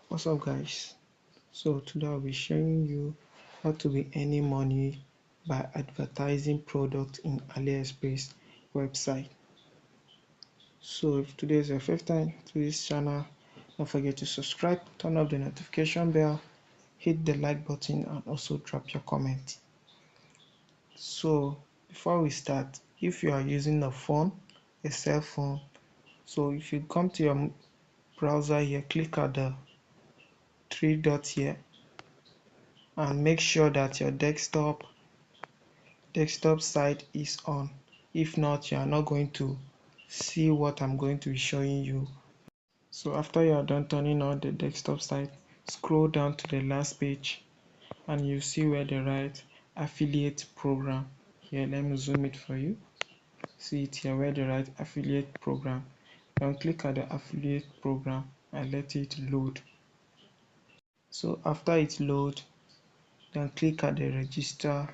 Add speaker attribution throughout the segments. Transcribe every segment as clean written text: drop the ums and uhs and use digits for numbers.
Speaker 1: What's up guys? So today I'll be showing you how to be earning money by advertising products in AliExpress website. So if today is your first time to this channel, don't forget to subscribe, turn on the notification bell, hit the like button and also drop your comment. So before we start, if you are using a phone, a cell phone, so if you come to your browser here, click at the three dots here and make sure that your desktop site is on. If not, you are not going to see what I'm going to be showing you. So after you are done turning on the desktop site, scroll down to the last page and you see where they write affiliate program. Here, let me zoom it for you. See it here where they write affiliate program. Then click at the affiliate program and let it load. So after it load, then click at the register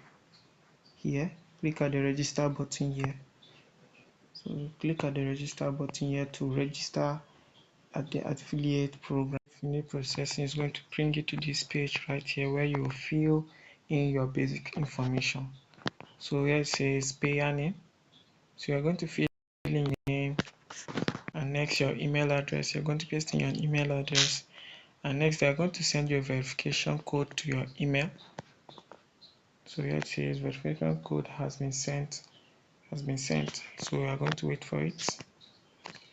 Speaker 1: here. Click at the register button here. So click at the register button here to register at the affiliate program. Finish processing is going to bring you to this page right here where you will fill in your basic information. So here it says payer name. So you're going to fill in your name and next your email address. You're going to paste in your email address and next they are going to send you a verification code to your email. So here it says verification code has been sent. So we are going to wait for it.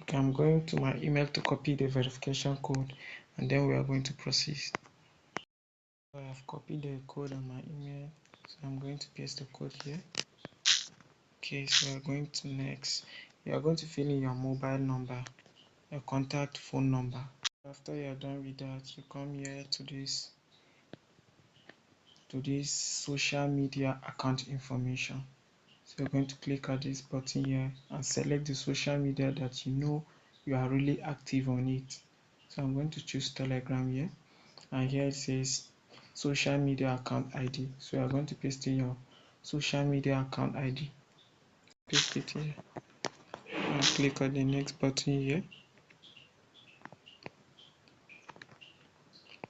Speaker 1: Okay, I'm going to my email to copy the verification code and then we are going to proceed. So I have copied the code on my email, so I'm going to paste the code here. Okay, so we're going to next. You are going to fill in your mobile number, your contact phone number. After you are done with that, you come here to this social media account information. So you're going to click at this button here and select the social media that you know you are really active on it. So I'm going to choose Telegram here and here it says social media account ID. So you are going to paste in your social media account ID. Paste it here and click on the next button here.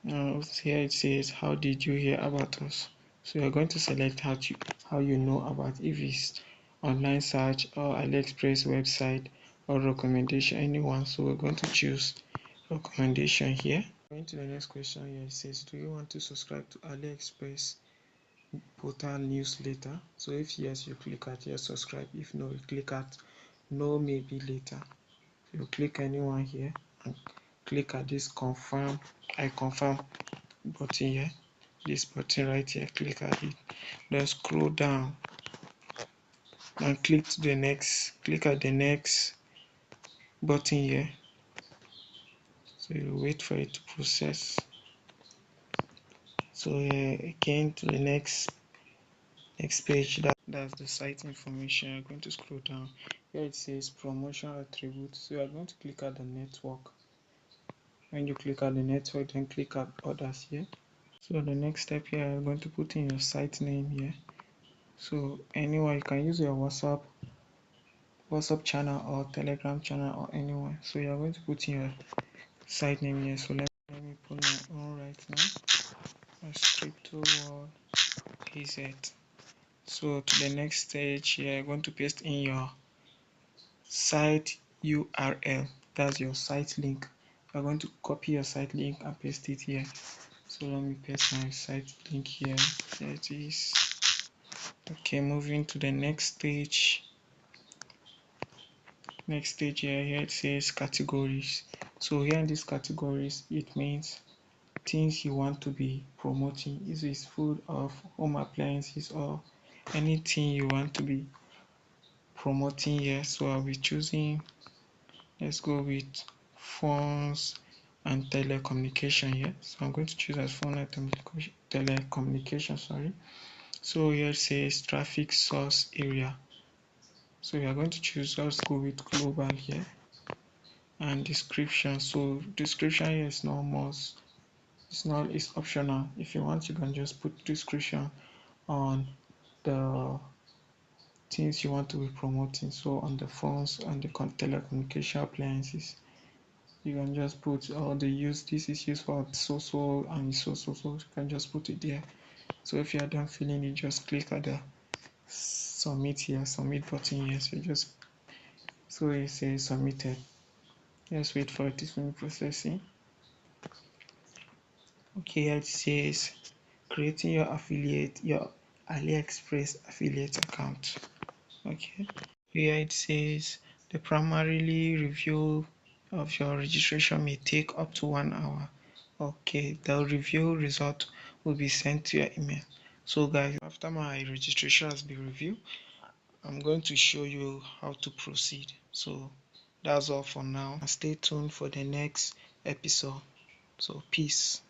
Speaker 1: Now here it says how did you hear about us. So you are going to select how you know about, if it's online search or AliExpress website or recommendation, anyone. So we're going to choose recommendation here. Going to the next question here, it says do you want to subscribe to AliExpress portal newsletter? So if yes, you click at yes, subscribe. If no, you click at no, maybe later. You click anyone here and click at this confirm, I confirm button here, this button right here, click at it, then scroll down and click at the next button here. So you wait for it to process. So again to the next page, that's the site information. You're going to scroll down here, it says promotion attributes. So you are going to click at the network. When you click at the network, then click at others here. So the next step here, you're going to put in your site name here. So anywhere you can use your WhatsApp channel or Telegram channel or anywhere. So you're going to put in your site name here. So let me put my own right now. Crypto World AZ. So to the next stage here, you're going to paste in your site URL. That's your site link. You're going to copy your site link and paste it here. So let me paste my site link here. There it is. Okay, moving to the next stage. Here it says categories. So here in these categories, it means things you want to be promoting. Is it food or home appliances or anything you want to be promoting here? So I'll be choosing, let's go with phones and telecommunication here. So I'm going to choose as phone and telecommunication, sorry. So here it says traffic source area. So we are going to choose, let's go with global here. And description. So description here is not must. It's optional. If you want, you can just put description on the things you want to be promoting. So on the phones and the telecommunication appliances. You can just put this is used for so and so. You can just put it there. So if you are done filling it, just click at the submit button here. So just so it says submitted. Just wait for it to finish processing. Okay, it says creating your AliExpress affiliate account. Okay, here it says the primarily review of your registration may take up to 1 hour. Okay, the review result will be sent to your email. So guys, after my registration has been reviewed, I'm going to show you how to proceed. So that's all for now. Stay tuned for the next episode. So peace.